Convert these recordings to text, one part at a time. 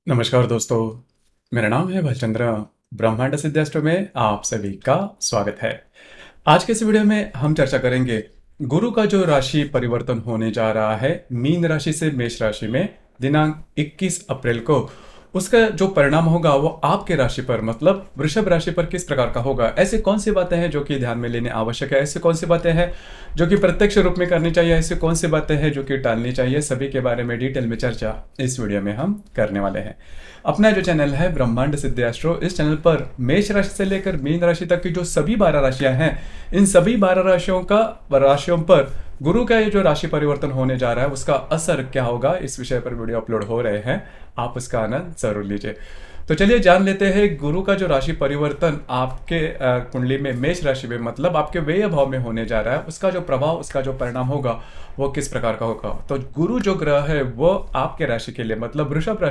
नमस्कार दोस्तों, मेरा नाम है भालचंद्र। ब्रह्मांड सिद्धास्ट्रो में आप सभी का स्वागत है। आज के इस वीडियो में हम चर्चा करेंगे गुरु का जो राशि परिवर्तन होने जा रहा है मीन राशि से मेष राशि में दिनांक 21 अप्रैल को। उसका जो परिणाम होगा वो आपके राशि पर मतलब वृषभ राशि पर किस प्रकार का होगा। ऐसी कौन सी बातें हैं जो कि ध्यान में लेने आवश्यक है, ऐसी कौन सी बातें हैं जो कि प्रत्यक्ष रूप में करनी चाहिए, ऐसी कौन सी बातें हैं जो कि टालनी चाहिए, सभी के बारे में डिटेल में चर्चा इस वीडियो में हम करने वाले हैं। अपना जो चैनल है ब्रह्मांड सिद्धि एस्ट्रो, इस चैनल पर मेष राशि से लेकर मीन राशि तक की जो सभी 12 राशियां हैं, इन सभी 12 राशियों पर गुरु का ये जो राशि परिवर्तन होने जा रहा है उसका असर क्या होगा, इस विषय पर वीडियो अपलोड हो रहे हैं। आप उसका आनंद जरूर लीजिए। तो चलिए जान लेते हैं गुरु का जो राशि परिवर्तन आपके कुंडली में मेष राशि में मतलब आपके व्यय भाव में होने जा रहा है, उसका जो प्रभाव, उसका जो परिणाम होगा वो किस प्रकार का होगा। तो गुरु जो ग्रह है वो आपके राशि के लिए मतलब वृषभ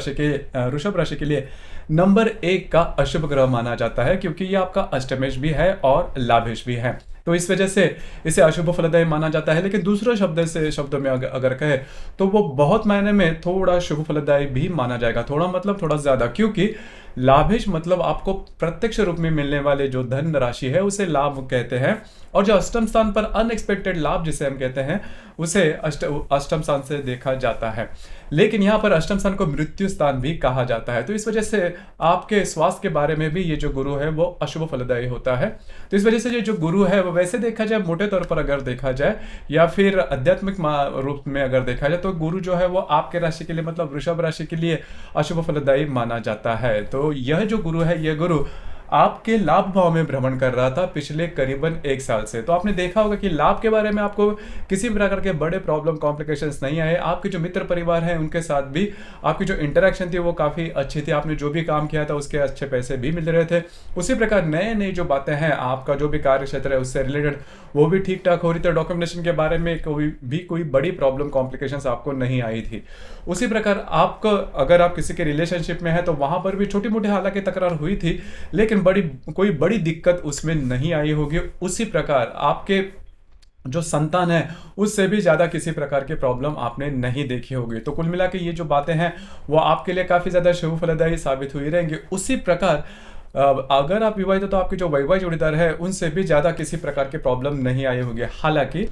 राशि के लिए नंबर 1 का अशुभ ग्रह माना जाता है, क्योंकि ये आपका अष्टमेश भी है और लाभेश भी है। तो इस वजह से इसे अशुभ फलदायी माना जाता है। लेकिन दूसरे शब्दों में अगर कहे तो वो बहुत मायने में थोड़ा शुभ फलदायी भी माना जाएगा। थोड़ा मतलब थोड़ा ज्यादा, क्योंकि लाभेश मतलब आपको प्रत्यक्ष रूप में मिलने वाले जो धन राशि है उसे लाभ कहते हैं, और जो अष्टम स्थान पर अनएक्सपेक्टेड लाभ जिसे हम कहते हैं उसे अष्टम स्थान से देखा जाता है। लेकिन यहाँ पर अष्टम स्थान को मृत्यु स्थान भी कहा जाता है। तो इस वजह से आपके स्वास्थ्य के बारे में भी ये जो गुरु है वो अशुभ फलदायी होता है। तो इस वजह से ये जो गुरु है वो वैसे देखा जाए, मोटे तौर पर अगर देखा जाए या फिर आध्यात्मिक रूप में अगर देखा जाए, तो गुरु जो है वो आपके राशि के लिए मतलब वृषभ राशि के लिए अशुभ फलदायी माना जाता है। तो यह जो गुरु है, यह गुरु आपके लाभ भाव में भ्रमण कर रहा था पिछले करीबन 1 साल से। तो आपने देखा होगा कि लाभ के बारे में आपको किसी प्रकार के बड़े प्रॉब्लम कॉम्प्लिकेशंस नहीं आए। आपके जो मित्र परिवार हैं उनके साथ भी आपकी जो इंटरेक्शन थी वो काफ़ी अच्छी थी। आपने जो भी काम किया था उसके अच्छे पैसे भी मिल रहे थे। उसी प्रकार नए नई जो बातें हैं, आपका जो भी कार्य क्षेत्र है उससे रिलेटेड वो भी ठीक ठाक हो रही थी। डॉक्यूमेंटेशन के बारे में कोई बड़ी प्रॉब्लम कॉम्प्लिकेशंस आपको नहीं आई थी। उसी प्रकार आपको अगर आप किसी के रिलेशनशिप में है तो वहां पर भी छोटी मोटी हालांकि तकरार हुई थी, लेकिन कोई बड़ी दिक्कत उसमें नहीं आई होगी। उसी प्रकार आपके जो संतान है उससे भी ज्यादा किसी प्रकार की प्रॉब्लम आपने नहीं देखी होगी। तो कुल मिला के ये जो बातें हैं वो आपके लिए काफी ज्यादा शुभ फलदायी साबित हुई रहेंगी। उसी प्रकार अगर आप विवाहित हो तो आपके जो वैवाहिक जोड़ीदार है उनसे भी ज्यादा किसी प्रकार की प्रॉब्लम नहीं आई होगी। हालांकि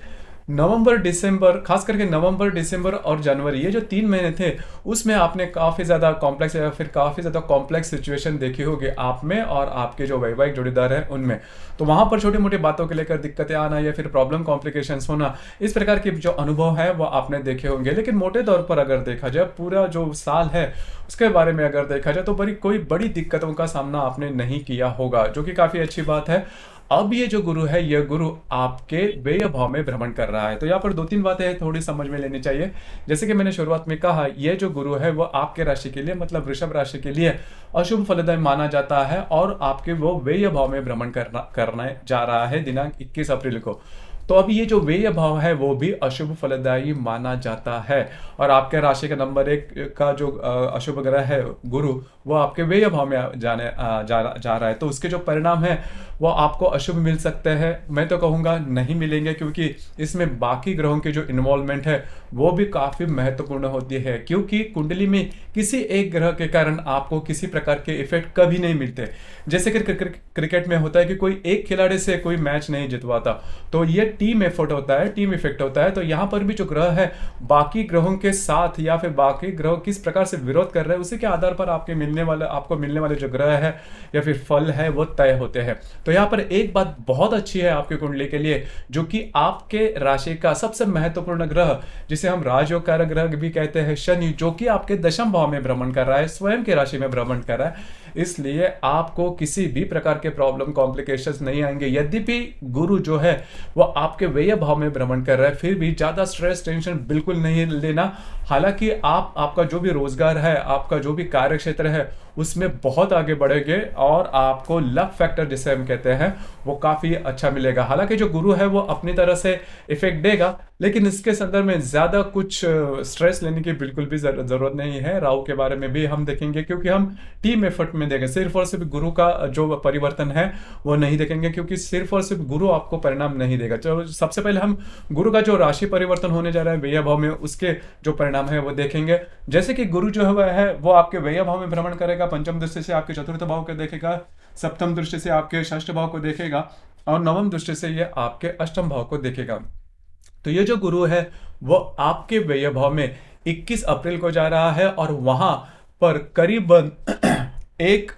नवंबर दिसंबर, खास करके नवंबर दिसंबर और जनवरी, ये जो 3 महीने थे उसमें आपने काफ़ी ज़्यादा कॉम्प्लेक्स या फिर काफ़ी ज़्यादा कॉम्प्लेक्स सिचुएशन देखी होगी आप में और आपके जो वैवाहिक जोड़ीदार हैं उनमें। तो वहाँ पर छोटी मोटी बातों को लेकर दिक्कतें आना या फिर प्रॉब्लम कॉम्प्लिकेशंस होना, इस प्रकार के जो अनुभव है वो आपने देखे होंगे। लेकिन मोटे तौर पर अगर देखा जाए पूरा जो साल है उसके बारे में अगर देखा जाए तो कोई बड़ी दिक्कतों का सामना आपने नहीं किया होगा, जो कि काफ़ी अच्छी बात है। अब ये जो गुरु है, यह गुरु आपके व्यय भाव में भ्रमण कर रहा है। तो यहाँ पर 2-3 बातें थोड़ी समझ में लेनी चाहिए। जैसे कि मैंने शुरुआत में कहा, यह जो गुरु है वो आपके राशि के लिए मतलब वृषभ राशि के लिए अशुभ फलदायी माना जाता है, और आपके वो व्यय भाव में भ्रमण करने जा रहा है दिनांक 21 अप्रैल को। तो अभी ये जो व्यय भाव है वो भी अशुभ फलदायी माना जाता है, और आपके राशि का नंबर 1 का जो अशुभ ग्रह है गुरु, वो आपके व्यय भाव में जा रहा है। तो उसके जो परिणाम है वो आपको अशुभ मिल सकते हैं। मैं तो कहूँगा नहीं मिलेंगे, क्योंकि इसमें बाकी ग्रहों की जो इन्वॉल्वमेंट है वो भी काफ़ी महत्वपूर्ण होती है। क्योंकि कुंडली में किसी एक ग्रह के कारण आपको किसी प्रकार के इफेक्ट कभी नहीं मिलते। जैसे कि क्रिकेट में होता है कि कोई एक खिलाड़ी से कोई मैच नहीं जितवाता, तो ये टीम एफर्ट होता है, टीम इफेक्ट होता है। तो यहाँ पर भी जो ग्रह है बाकी ग्रहों के साथ या फिर बाकी ग्रह किस प्रकार से विरोध कर रहे हैं उसी के आधार पर आपको मिलने वाले जो ग्रह है या फिर फल है वो तय होते हैं। तो यहाँ पर एक बात बहुत अच्छी है आपकी कुंडली के लिए, जो कि आपके राशि का सबसे महत्वपूर्ण ग्रह, जिसे हम राजयोग कारक ग्रह भी कहते हैं, शनि, जो कि आपके दशम भाव में भ्रमण कर रहा है, स्वयं के राशि में भ्रमण कर रहा है। इसलिए आपको किसी भी प्रकार के प्रॉब्लम कॉम्प्लिकेशंस नहीं आएंगे। यद्यपि गुरु जो है वो आपके व्यय भाव में भ्रमण कर रहा है, फिर भी ज्यादा स्ट्रेस टेंशन बिल्कुल नहीं लेना। हालांकि आपका जो भी रोजगार है, आपका जो भी कार्य क्षेत्र है उसमें बहुत आगे बढ़ेंगे, और आपको लक फैक्टर जिसे हम कहते हैं वो काफी अच्छा मिलेगा। हालांकि जो गुरु है वो अपनी तरह से इफेक्ट देगा, लेकिन इसके संदर्भ में ज्यादा कुछ स्ट्रेस लेने की बिल्कुल भी जरूरत नहीं है। राहु के बारे में भी हम देखेंगे, क्योंकि हम टीम एफर्ट में देखें, सिर्फ और सिर्फ गुरु का जो परिवर्तन है वो नहीं देखेंगे, क्योंकि सिर्फ और सिर्फ गुरु आपको परिणाम नहीं देगा। चलो सबसे पहले हम गुरु का जो राशि परिवर्तन होने जा रहा है व्यय भाव में, उसके जो परिणाम है वो देखेंगे। जैसे कि गुरु जो है वो आपके व्यय भाव में भ्रमण करेगा, पंचम दृष्टि से आपके चतुर्थ भाव को देखेगा, सप्तम दृष्टि से आपके षष्ठ भाव को देखेगा, और नवम दृष्टि से ये आपके अष्टम भाव को देखेगा। तो ये जो गुरु है वो आपके व्यय भाव में 21 अप्रैल को जा रहा है, और वहां पर करीबन 1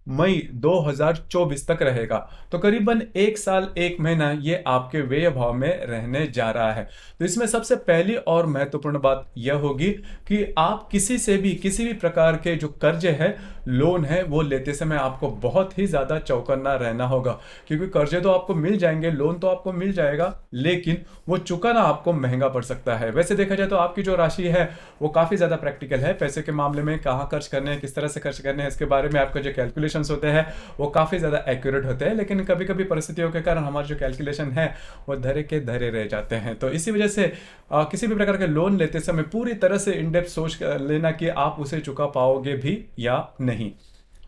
मई 2024 तक रहेगा। तो करीबन 1 साल 1 महीना ये आपके व्यय भाव में रहने जा रहा है। तो इसमें सबसे पहली और महत्वपूर्ण बात यह होगी कि आप किसी से भी किसी भी प्रकार के जो कर्जे है, लोन है, वो लेते समय आपको बहुत ही ज्यादा चौकन्ना रहना होगा, क्योंकि कर्जे तो आपको मिल जाएंगे, लोन तो आपको मिल जाएगा, लेकिन वो चुकाना आपको महंगा पड़ सकता है। वैसे देखा जाए तो आपकी जो राशि है वो काफी ज्यादा प्रैक्टिकल है, पैसे के मामले में कहाँ खर्च करने हैं, किस तरह से खर्च करने हैं, इसके बारे में आपका जो कैलकुलेशन होते हैं वो काफी ज्यादा एक्यूरेट होते हैं, लेकिन कभी कभी परिस्थितियों के कारण हमारे जो कैलकुलेशन है वो धरे के धरे रह जाते हैं। तो इसी वजह से किसी भी प्रकार के लोन लेते समय पूरी तरह से इन डेप्थ सोच लेना कि आप उसे चुका पाओगे भी या नहीं।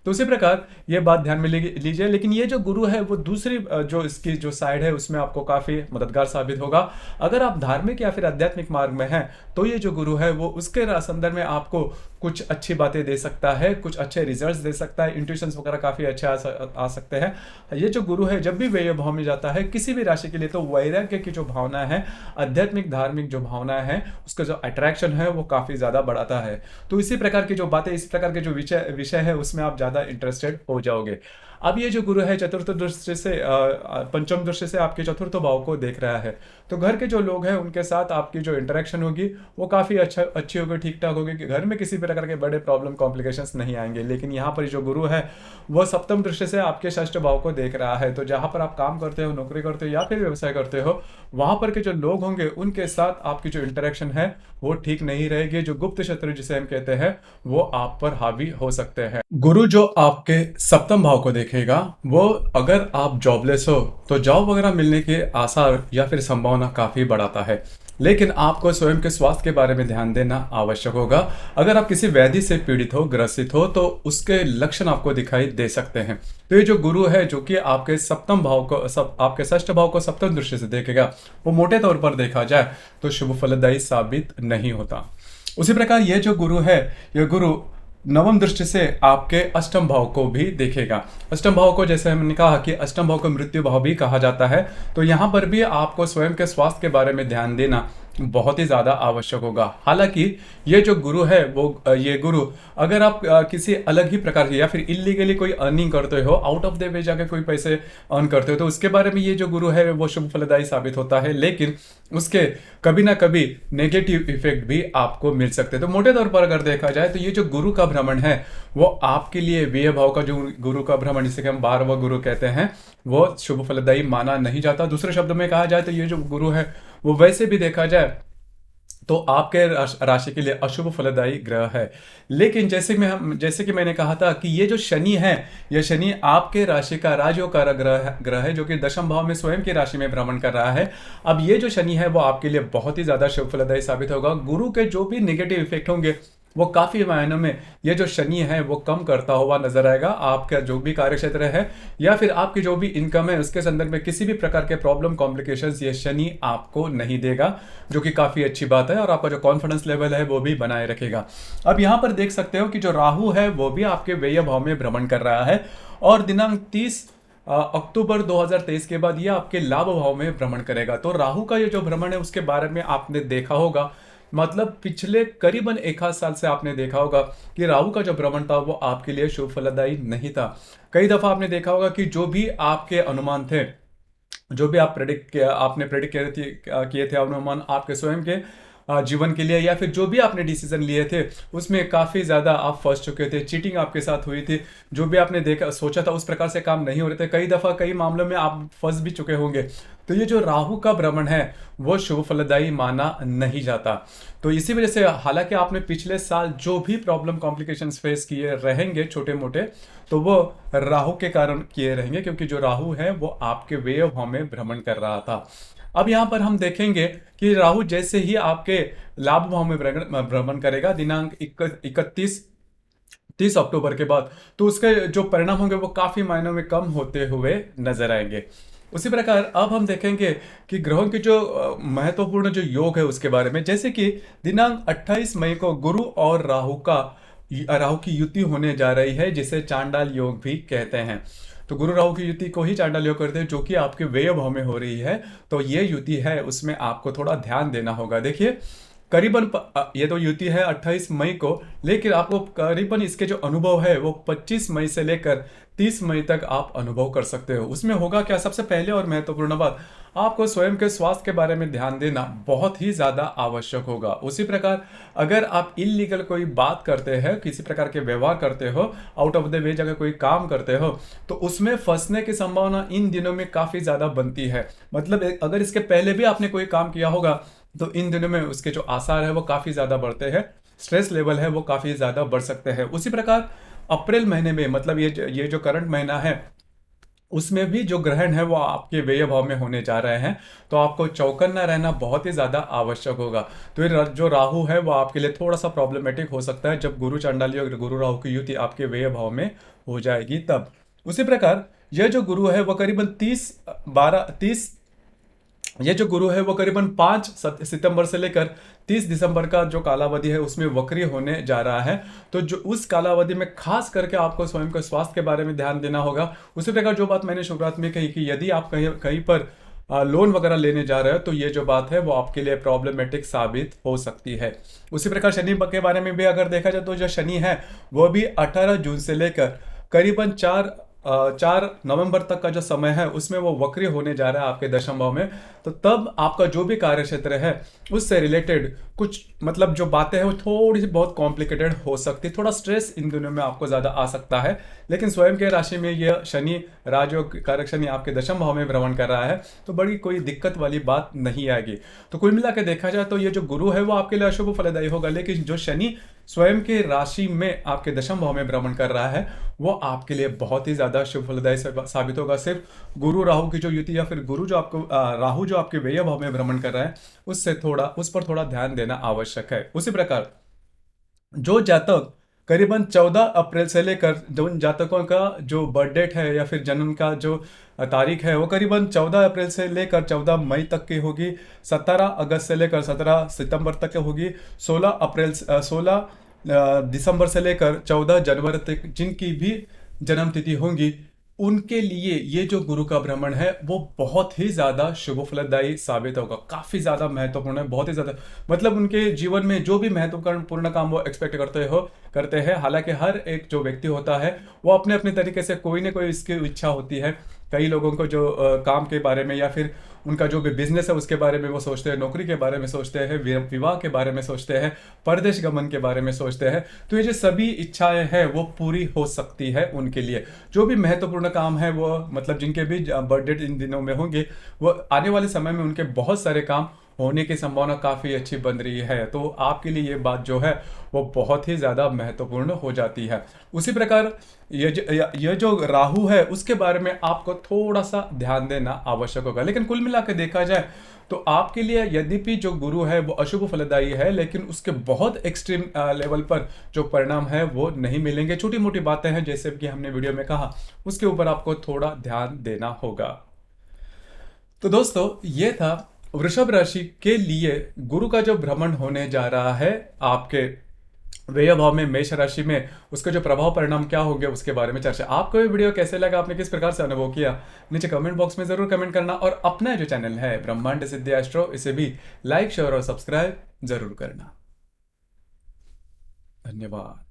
तो उसी प्रकार ये बात ध्यान में लीजिए। लेकिन ये जो गुरु है वो दूसरी जो इसकी जो साइड है उसमें आपको काफी मददगार साबित होगा। अगर आप धार्मिक या फिर आध्यात्मिक मार्ग में हैं तो ये जो गुरु है वो उसके संदर्भ में आपको कुछ अच्छी बातें दे सकता है, कुछ अच्छे रिजल्ट्स दे सकता है, इंट्यूशंस वगैरह काफी अच्छे आ सकते हैं। ये जो गुरु है जब भी व्यय भाव में जाता है किसी भी राशि के लिए, तो वैराग्य की जो भावना है, आध्यात्मिक धार्मिक जो भावना है, उसका जो अट्रैक्शन है वो काफी ज्यादा बढ़ाता है। तो इसी प्रकार की जो बातें, इस प्रकार के जो विषय है उसमें आप ज्यादा इंटरेस्टेड हो जाओगे। अब ये जो गुरु है चतुर्थ दृष्टि से पंचम दृष्टि से आपके चतुर्थ भाव को देख रहा है, तो घर के जो लोग हैं उनके साथ आपकी जो इंटरेक्शन होगी वो काफी अच्छी होगी, ठीक ठाक होगी, कि घर में किसी प्रकार के बड़े प्रॉब्लम कॉम्प्लिकेशंस नहीं आएंगे। लेकिन यहाँ पर जो गुरु है वो सप्तम दृष्टि से आपके षष्ठ भाव को देख रहा है, तो जहां पर आप काम करते हो, नौकरी करते हो या फिर व्यवसाय करते हो, वहां पर के जो लोग होंगे उनके साथ आपकी जो इंटरेक्शन है वो ठीक नहीं रहेगी। जो गुप्त शत्रु जिसे हम कहते हैं वो आप पर हावी हो सकते हैं। गुरु जो आपके सप्तम भाव को देखेगा, वो अगर आप जॉबलेस हो तो जॉब वगैरह मिलने के आसार या फिर संभावना काफी बढ़ाता है, लेकिन आपको स्वयं के स्वास्थ्य के बारे में ध्यान देना आवश्यक होगा। अगर आप किसी व्याधि से पीड़ित हो, ग्रसित हो, तो उसके लक्षण आपको दिखाई दे सकते हैं। तो ये जो गुरु है जो कि आपके सप्तम भाव को आपके षष्ठ भाव को सप्तम दृष्टि से देखेगा, वो मोटे तौर पर देखा जाए तो शुभ फलदायी साबित नहीं होता। उसी प्रकार ये जो गुरु है, यह गुरु नवम दृष्टि से आपके अष्टम भाव को भी देखेगा। अष्टम भाव को, जैसे हमने कहा कि अष्टम भाव को मृत्यु भाव भी कहा जाता है, तो यहाँ पर भी आपको स्वयं के स्वास्थ्य के बारे में ध्यान देना बहुत ही ज्यादा आवश्यक होगा। हालांकि ये जो गुरु है वो ये गुरु अगर आप किसी अलग ही प्रकार की या फिर इलीगली कोई अर्निंग करते हो, आउट ऑफ द वे जाकर कोई पैसे अर्न करते हो, तो उसके बारे में ये जो गुरु है वो शुभ फलदायी साबित होता है, लेकिन उसके कभी ना कभी नेगेटिव इफेक्ट भी आपको मिल सकते हैं। तो मोटे तौर पर अगर देखा जाए तो ये जो गुरु का भ्रमण है वो आपके लिए व्यय भाव का जो गुरु का भ्रमण, जिसे हम 12वां गुरु कहते हैं, वो शुभ फलदायी माना नहीं जाता। दूसरे शब्द में कहा जाए तो ये जो गुरु है वो वैसे भी देखा जाए तो आपके राशि के लिए अशुभ फलदायी ग्रह है। लेकिन जैसे कि मैंने कहा था कि ये जो शनि है, यह शनि आपके राशि का राजयोग का ग्रह है, जो कि दशम भाव में स्वयं की राशि में भ्रमण कर रहा है। अब ये जो शनि है वो आपके लिए बहुत ही ज्यादा शुभ फलदायी साबित होगा। गुरु के जो भी नेगेटिव इफेक्ट होंगे वो काफी मायनों में ये जो शनि है वो कम करता हुआ नजर आएगा। आपका जो भी कार्य क्षेत्र है या फिर आपकी जो भी इनकम है उसके संदर्भ में किसी भी प्रकार के प्रॉब्लम कॉम्प्लिकेशंस ये शनि आपको नहीं देगा, जो कि काफी अच्छी बात है, और आपका जो कॉन्फिडेंस लेवल है वो भी बनाए रखेगा। अब यहाँ पर देख सकते हो कि जो राहु है वो भी आपके व्यय भाव में भ्रमण कर रहा है, और दिनांक 30 अक्टूबर 2023 के बाद ये आपके लाभ भाव में भ्रमण करेगा। तो राहु का ये जो भ्रमण है उसके बारे में आपने देखा होगा, मतलब पिछले करीबन 1 साल से आपने देखा होगा कि राहु का जो भ्रमण था वो आपके लिए शुभ फलदायी नहीं था। कई दफा आपने देखा होगा कि जो भी आपके अनुमान थे, जो भी आपने प्रेडिक्ट किए थे अनुमान आपके स्वयं के जीवन के लिए, या फिर जो भी आपने डिसीजन लिए थे उसमें काफी ज्यादा आप फंस चुके थे, चीटिंग आपके साथ हुई थी, जो भी आपने देखा सोचा था उस प्रकार से काम नहीं हो रहे थे, कई दफा कई मामलों में आप फंस भी चुके होंगे। तो ये जो राहु का भ्रमण है वो शुभ फलदायी माना नहीं जाता। तो इसी वजह से हालांकि आपने पिछले साल जो भी प्रॉब्लम कॉम्प्लिकेशंस फेस किए रहेंगे छोटे मोटे, तो वो राहु के कारण किए रहेंगे, क्योंकि जो राहु है वो आपके व्यय भाव में भ्रमण कर रहा था। अब यहाँ पर हम देखेंगे कि राहु जैसे ही आपके लाभ भाव में भ्रमण करेगा दिनांक 31 30 अक्टूबर के बाद, तो उसके जो परिणाम होंगे वो काफ़ी मायनों में कम होते हुए नजर आएंगे। उसी प्रकार अब हम देखेंगे कि ग्रहों के जो महत्वपूर्ण जो योग है उसके बारे में, जैसे कि दिनांक 28 मई को गुरु और राहु की युति होने जा रही है, जिसे चांडाल योग भी कहते हैं। तो गुरु राहु की युति को ही चांडाल योग करते हैं, जो कि आपके व्यय भाव में हो रही है। तो ये युति है, उसमें आपको थोड़ा ध्यान देना होगा। देखिए करीबन ये तो युति है 28 मई को, लेकिन आपको करीबन इसके जो अनुभव है वो 25 मई से लेकर 30 मई तक आप अनुभव कर सकते हो। उसमें होगा क्या, सबसे पहले और महत्वपूर्ण बात, आपको स्वयं के स्वास्थ्य के बारे में ध्यान देना बहुत ही ज़्यादा आवश्यक होगा। उसी प्रकार अगर आप इलीगल कोई बात करते हैं, किसी प्रकार के व्यवहार करते हो, आउट ऑफ द वे जगह कोई काम करते हो, तो उसमें फंसने की संभावना इन दिनों में काफ़ी ज़्यादा बनती है। मतलब अगर इसके पहले भी आपने कोई काम किया होगा तो इन दिनों में उसके जो आसार है वो काफ़ी ज़्यादा बढ़ते हैं, स्ट्रेस लेवल है वो काफ़ी ज़्यादा बढ़ सकते हैं। उसी प्रकार अप्रैल महीने में, मतलब ये जो करंट महीना है, उसमें भी जो ग्रहण है वो आपके व्यय भाव में होने जा रहे हैं। तो आपको चौकन्ना रहना बहुत ही ज़्यादा आवश्यक होगा। तो ये जो राहु है वो आपके लिए थोड़ा सा प्रॉब्लमेटिक हो सकता है, जब गुरु चांडाली और गुरु राहु की युति आपके व्यय भाव में हो जाएगी तब। उसी प्रकार यह जो गुरु है वो करीबन 30 ये जो गुरु है वो करीबन 5 सितंबर से लेकर 30 दिसंबर का जो कालावधि है उसमें वक्री होने जा रहा है। तो जो उस कालावधि में खास करके आपको स्वयं के स्वास्थ्य के बारे में ध्यान देना होगा। उसी प्रकार जो बात मैंने शुरुआत में कही कि यदि आप कहीं कहीं पर लोन वगैरह लेने जा रहे हो, तो ये जो बात है वो आपके लिए प्रॉब्लमेटिक साबित हो सकती है। उसी प्रकार शनि के बारे में भी अगर देखा जाए तो जो शनि है वो भी 18 जून से लेकर करीबन 4 नवंबर तक का जो समय है उसमें वो वक्री होने जा रहा है आपके दशम भाव में। तो तब आपका जो भी कार्य क्षेत्र है उससे रिलेटेड कुछ, मतलब जो बातें हैं वो थोड़ी सी बहुत कॉम्प्लिकेटेड हो सकती है, थोड़ा स्ट्रेस इन दिनों में आपको ज़्यादा आ सकता है। लेकिन स्वयं के राशि में यह शनि, राजयोग कारक शनि आपके दशम भाव में भ्रमण कर रहा है, तो बड़ी कोई दिक्कत वाली बात नहीं आएगी। तो कुल मिला के देखा जाए तो ये जो गुरु है वो आपके लिए अशुभ फलदायी होगा, लेकिन जो शनि स्वयं के राशि में आपके दशम भाव में भ्रमण कर रहा है वो आपके लिए बहुत ही ज़्यादा शुभ फलदायी साबित होगा। सिर्फ गुरु राहु की जो युति या फिर गुरु जो आपको राहु जो आपके व्यय भाव में भ्रमण कर रहा है उस पर थोड़ा ध्यान देना आवश्यक है। उसी प्रकार जो जातक करीबन 14 अप्रैल से लेकर, जो जातकों का जो बर्थ डेट है या फिर जन्म का जो तारीख है वो करीबन 14 अप्रैल से लेकर 14 मई तक की होगी, 17 अगस्त से लेकर 17 सितंबर तक की होगी, 16 दिसंबर से लेकर 14 जनवरी तक जिनकी भी जन्म तिथि होंगी, उनके लिए ये जो गुरु का भ्रमण है वो बहुत ही ज़्यादा शुभ फलदायी साबित होगा, काफ़ी ज़्यादा महत्वपूर्ण है, बहुत ही ज़्यादा। मतलब उनके जीवन में जो भी महत्वपूर्ण काम वो एक्सपेक्ट करते हैं। हालांकि हर एक जो व्यक्ति होता है वो अपने अपने तरीके से कोई ना कोई इसकी इच्छा होती है। कई लोगों को जो काम के बारे में या फिर उनका जो भी बिजनेस है उसके बारे में वो सोचते हैं, नौकरी के बारे में सोचते हैं, विवाह के बारे में सोचते हैं, परदेश गमन के बारे में सोचते हैं। तो ये जो सभी इच्छाएं हैं वो पूरी हो सकती है उनके लिए। जो भी महत्वपूर्ण काम है वो, मतलब जिनके भी बर्थडे इन दिनों में होंगे, वो आने वाले समय में उनके बहुत सारे काम होने की संभावना काफ़ी अच्छी बन रही है। तो आपके लिए ये बात जो है वो बहुत ही ज़्यादा महत्वपूर्ण हो जाती है। उसी प्रकार ये जो राहु है उसके बारे में आपको थोड़ा सा ध्यान देना आवश्यक होगा। लेकिन कुल मिला के देखा जाए तो आपके लिए यद्यपि जो गुरु है वो अशुभ फलदायी है, लेकिन उसके बहुत एक्सट्रीम लेवल पर जो परिणाम है वो नहीं मिलेंगे। छोटी मोटी बातें हैं जैसे कि हमने वीडियो में कहा, उसके ऊपर आपको थोड़ा ध्यान देना होगा। तो दोस्तों ये था वृषभ राशि के लिए गुरु का जो भ्रमण होने जा रहा है आपके व्यय भाव में मेष राशि में, उसका जो प्रभाव परिणाम क्या होंगे उसके बारे में चर्चा। आपको ये वीडियो कैसे लगा, आपने किस प्रकार से अनुभव किया, नीचे कमेंट बॉक्स में जरूर कमेंट करना। और अपना जो चैनल है ब्रह्मांड सिद्धि एस्ट्रो, इसे भी लाइक शेयर और सब्सक्राइब जरूर करना। धन्यवाद।